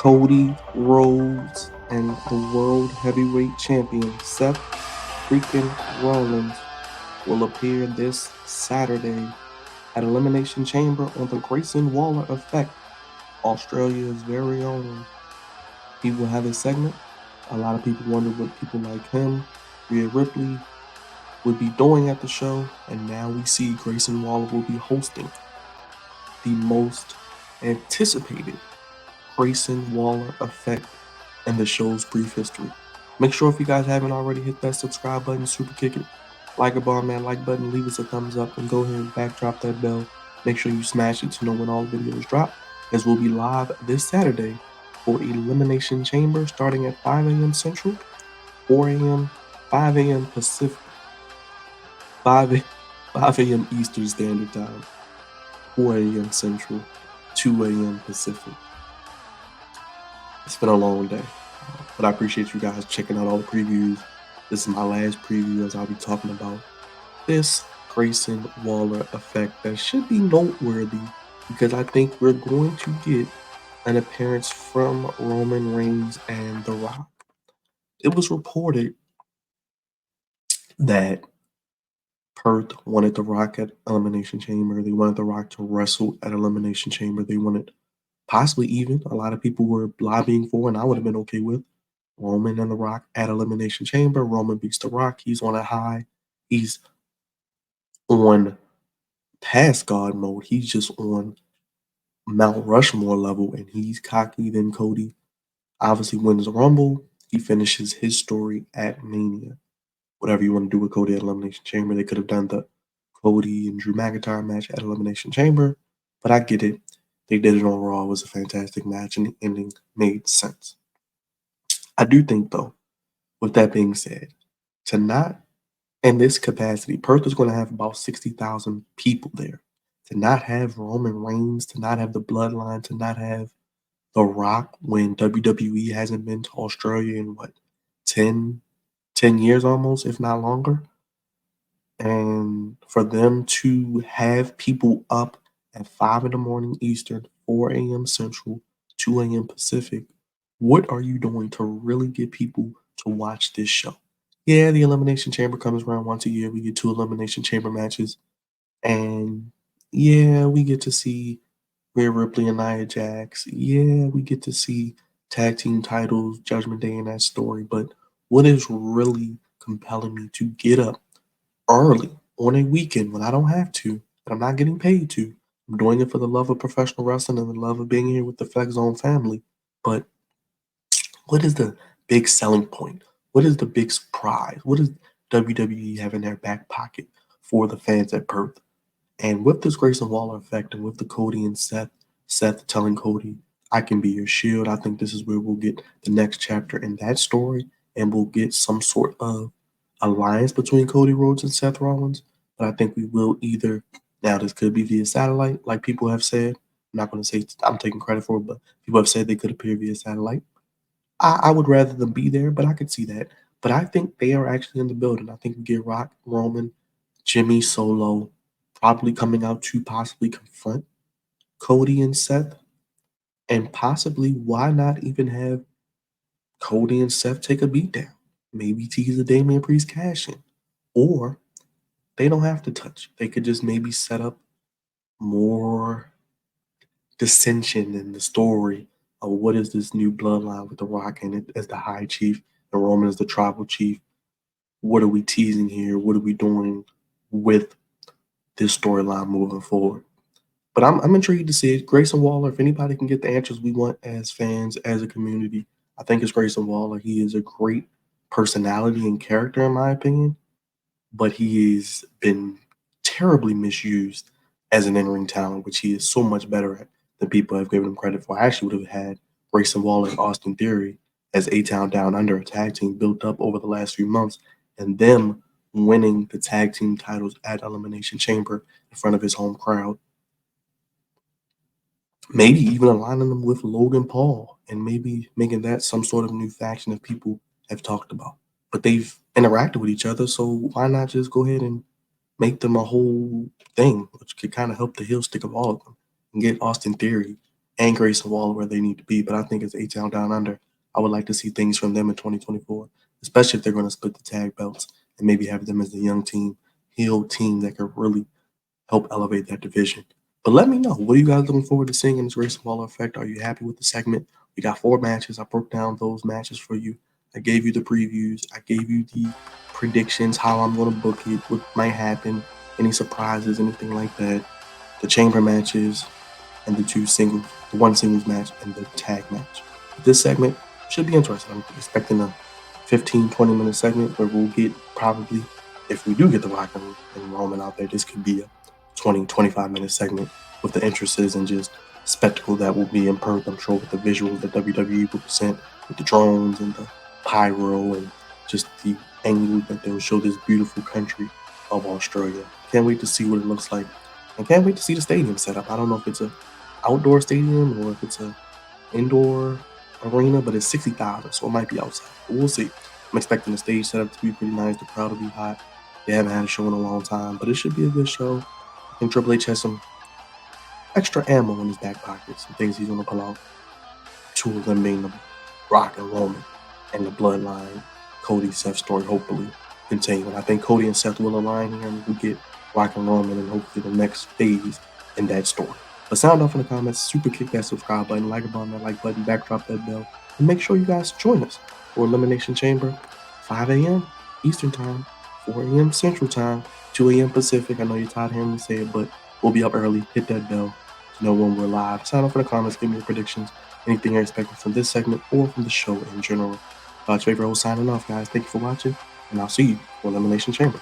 Cody Rhodes and the World Heavyweight Champion Seth Freakin Rollins will appear this Saturday at Elimination Chamber on the Grayson Waller Effect, Australia's very own. He will have a segment. A lot of people wonder what people like him, Rhea Ripley, would be doing at the show, and now we see Grayson Waller will be hosting the most anticipated Grayson Waller Effect in the show's brief history. Make sure if you guys haven't already, hit that subscribe button, super kick it, like a bar man, like button, leave us a thumbs up, and go ahead and backdrop that bell. Make sure you smash it to know when all videos drop, as we'll be live this Saturday for Elimination Chamber starting at 5 a.m. Central, 4 a.m., 5 a.m. Pacific, 5 a.m. Eastern Standard Time, 4 a.m. Central, 2 a.m. Pacific. It's been a long day, but I appreciate you guys checking out all the previews. This is my last preview as I'll be talking about this Grayson Waller Effect that should be noteworthy because I think we're going to get an appearance from Roman Reigns and The Rock. It was reported that Perth wanted The Rock at Elimination Chamber. They wanted The Rock to wrestle at Elimination Chamber. They wanted possibly even, a lot of people were lobbying for, and I would have been okay with, Roman and The Rock at Elimination Chamber. Roman beats The Rock. He's on a high. He's on past God mode. He's just on Mount Rushmore level, and he's cocky. Then Cody obviously wins the Rumble. He finishes his story at Mania. Whatever you want to do with Cody at Elimination Chamber, they could have done the Cody and Drew McIntyre match at Elimination Chamber, but I get it. They did it on Raw. It was a fantastic match, and the ending made sense. I do think, though, with that being said, to not, in this capacity, Perth is going to have about 60,000 people there. To not have Roman Reigns, to not have the Bloodline, to not have The Rock when WWE hasn't been to Australia in, 10 years almost, if not longer? And for them to have people up at 5 in the morning Eastern, 4 a.m. Central, 2 a.m. Pacific, what are you doing to really get people to watch this show? Yeah, the Elimination Chamber comes around once a year. We get 2 Elimination Chamber matches. And yeah, we get to see Rhea Ripley and Nia Jax. Yeah, we get to see tag team titles, Judgment Day, and that story. But what is really compelling me to get up early on a weekend when I don't have to, and I'm not getting paid to? I'm doing it for the love of professional wrestling and the love of being here with the Flex Zone family. But what is the big selling point? What is the big surprise? What does WWE have in their back pocket for the fans at Perth? And with this Grayson Waller effect and with the Cody and Seth telling Cody, I can be your shield, I think this is where we'll get the next chapter in that story, and we'll get some sort of alliance between Cody Rhodes and Seth Rollins. But I think we will either, now this could be via satellite, like people have said. I'm not going to say I'm taking credit for it, but people have said they could appear via satellite. I would rather them be there, but I could see that. But I think they are actually in the building. I think we get Rock, Roman, Jimmy Solo probably coming out to possibly confront Cody and Seth. And possibly, why not even have Cody and Seth take a beatdown? Maybe tease a Damian Priest cash in. Or they don't have to touch. They could just maybe set up more dissension in the story of what is this new bloodline with The Rock and it as the High Chief and Roman as the Tribal Chief. What are we teasing here? What are we doing with this storyline moving forward? But I'm intrigued to see it. Grayson Waller, if anybody can get the answers we want as fans, as a community, I think it's Grayson Waller. He is a great personality and character, in my opinion, but he has been terribly misused as an in-ring talent, which he is so much better at than people have given him credit for. I actually would have had Grayson Waller and Austin Theory as A-Town Down Under, a tag team built up over the last few months, and them winning the tag team titles at Elimination Chamber in front of his home crowd. Maybe even aligning them with Logan Paul and maybe making that some sort of new faction that people have talked about. But they've interacted with each other, so why not just go ahead and make them a whole thing, which could kind of help the heel stick of all of them and get Austin Theory and Grayson Waller where they need to be. But I think as A-Town Down Under, I would like to see things from them in 2024, especially if they're going to split the tag belts and maybe have them as the young team, heel team that could really help elevate that division. But let me know, what are you guys looking forward to seeing in this Grayson Waller effect? Are you happy with the segment? We got 4 matches. I broke down those matches for you. I gave you the previews. I gave you the predictions, how I'm going to book it, what might happen, any surprises, anything like that. The chamber matches and the one singles match and the tag match. This segment should be interesting. I'm expecting a 15-20 minute segment where we'll get probably, if we do get The Rock and Roman out there, this could be a 20-25 minute segment with the entrances and just spectacle that will be in Perth. I'm sure with the visuals that WWE will present with the drones and the pyro and just the angle that they'll show this beautiful country of Australia. Can't wait to see what it looks like. And can't wait to see the stadium setup. I don't know if it's a outdoor stadium or if it's a indoor arena, but it's 60,000, so it might be outside. But we'll see. I'm expecting the stage setup to be pretty nice. The crowd will be hot. They haven't had a show in a long time, but it should be a good show. I think Triple H has some extra ammo in his back pocket, some things he's going to pull out. 2 of them being the Rock and Roman and the Bloodline, Cody Seth story, hopefully continuing. I think Cody and Seth will align here and we'll get Rock and Roman and hopefully the next phase in that story. But sound off in the comments, super kick that subscribe button, like about that like button, backdrop that bell, and make sure you guys join us for Elimination Chamber, 5 a.m. Eastern Time, 4 a.m. Central Time, 2 a.m. Pacific. I know you're tired of hearing me say it, but we'll be up early. Hit that bell to know when we're live. Sound off in the comments, give me your predictions, anything you're expecting from this segment or from the show in general. Favorite host signing off, guys. Thank you for watching, and I'll see you for Elimination Chamber.